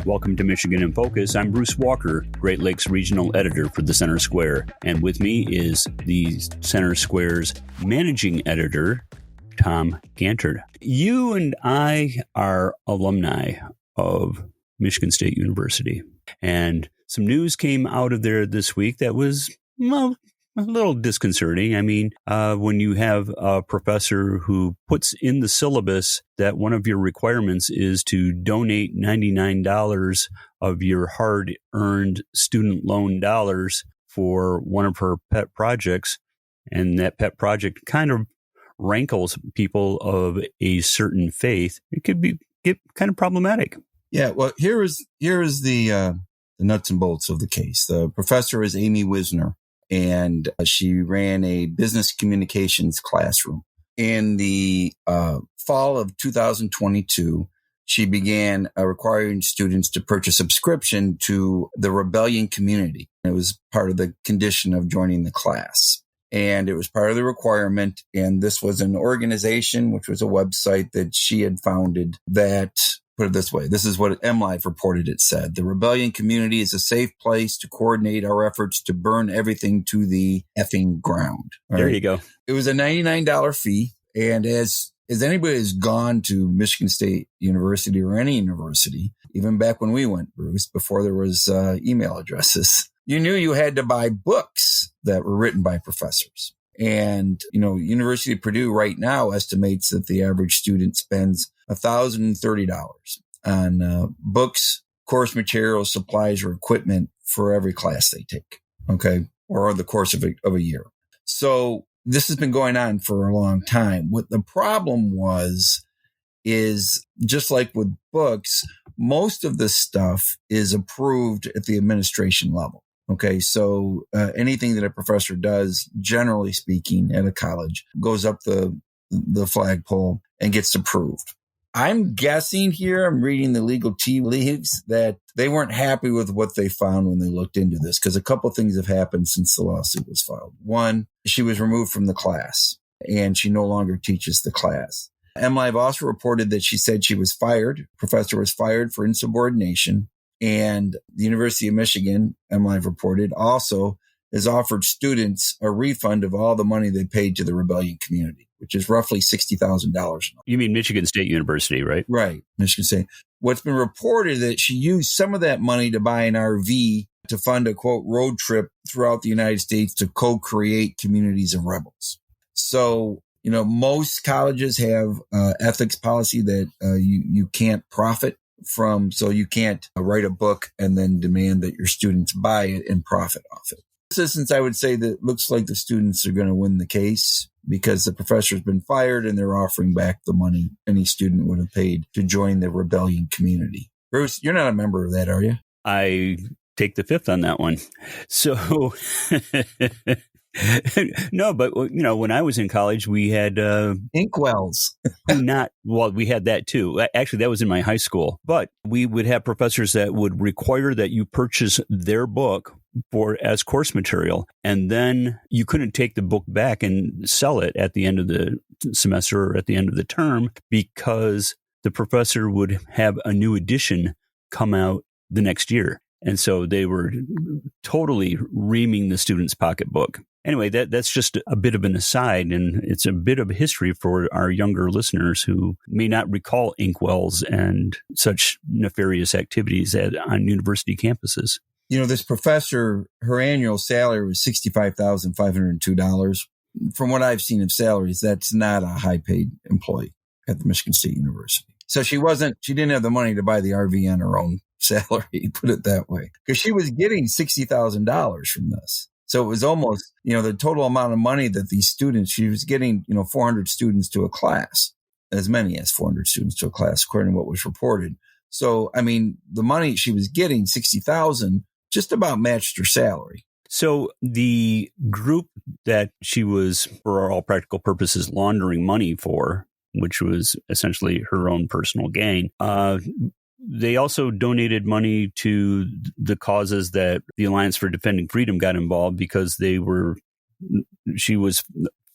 Welcome to Michigan in Focus. I'm Bruce Walker, Great Lakes Regional Editor for the Center Square. And with me is the Center Square's Managing Editor, Tom Ganter. You and I are alumni of Michigan State University. And some news came out of there this week that was, well, a little disconcerting. I mean, when you have a professor who puts in the syllabus that one of your requirements is to donate $99 of your hard-earned student loan dollars for one of her pet projects, and that pet project kind of rankles people of a certain faith, it could get kind of problematic. Yeah, well, here is the nuts and bolts of the case. The professor is Amy Wisner, and she ran a business communications classroom. In the fall of 2022, she began requiring students to purchase a subscription to the Rebellion Community. It was part of the condition of joining the class. And it was part of the requirement. And this was an organization, which was a website that she had founded that, put it this way, this is what MLive reported it said. The Rebellion Community is a safe place to coordinate our efforts to burn everything to the effing ground. There you go. It was a $99 fee. And as anybody has gone to Michigan State University or any university, even back when we went, Bruce, before there was email addresses, you knew you had to buy books that were written by professors. And, University of Purdue right now estimates that the average student spends $1,030 on books, course materials, supplies, or equipment for every class they take, okay, or over the course of a year. So this has been going on for a long time. What the problem is just like with books, most of this stuff is approved at the administration level. Okay, so anything that a professor does, generally speaking, at a college, goes up the flagpole and gets approved. I'm guessing here, I'm reading the legal tea leaves, that they weren't happy with what they found when they looked into this, because a couple of things have happened since the lawsuit was filed. One, she was removed from the class, and she no longer teaches the class. MLive also reported that she said she was fired. Professor was fired for insubordination. And the University of Michigan, MLive reported, also has offered students a refund of all the money they paid to the Rebellion Community, which is roughly $60,000. You mean Michigan State University, right? Right, Michigan State. What's been reported that she used some of that money to buy an RV to fund a, quote, road trip throughout the United States to co-create communities of rebels. So, most colleges have ethics policy that you can't profit from, so you can't write a book and then demand that your students buy it and profit off it. In this instance, I would say that it looks like the students are going to win the case because the professor's been fired and they're offering back the money any student would have paid to join the Rebellion Community. Bruce, you're not a member of that, are you? I take the fifth on that one. So no, but when I was in college, we had inkwells. We had that too. Actually, that was in my high school. But we would have professors that would require that you purchase their book as course material, and then you couldn't take the book back and sell it at the end of the semester or at the end of the term because the professor would have a new edition come out the next year. And so they were totally reaming the student's pocketbook. Anyway, that's just a bit of an aside, and it's a bit of history for our younger listeners who may not recall inkwells and such nefarious activities on university campuses. This professor, her annual salary was $65,502. From what I've seen of salaries, that's not a high-paid employee at the Michigan State University. So she didn't have the money to buy the RV on her own salary, put it that way, because she was getting $60,000 from this. So it was almost, the total amount of money that these students, she was getting, 400 students to a class, as many as 400 students to a class, according to what was reported. So, the money she was getting, $60,000, just about matched her salary. So the group that she was, for all practical purposes, laundering money for, which was essentially her own personal gain, they also donated money to the causes that the Alliance for Defending Freedom got involved because she was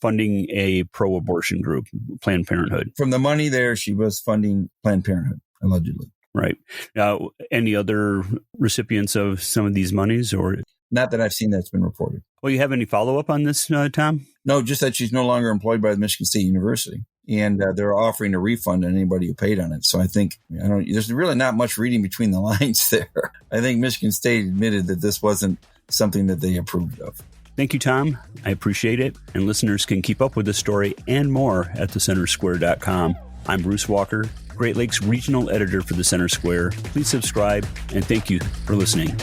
funding a pro-abortion group, Planned Parenthood. From the money there, she was funding Planned Parenthood, allegedly. Right. Now, any other recipients of some of these monies, or? Not that I've seen that's been reported. Well, you have any follow-up on this, Tom? No, just that she's no longer employed by the Michigan State University. And they're offering a refund to anybody who paid on it. So I think, there's really not much reading between the lines there. I think Michigan State admitted that this wasn't something that they approved of. Thank you, Tom. I appreciate it. And listeners can keep up with this story and more at thecentersquare.com. I'm Bruce Walker, Great Lakes Regional Editor for the Center Square. Please subscribe, and thank you for listening.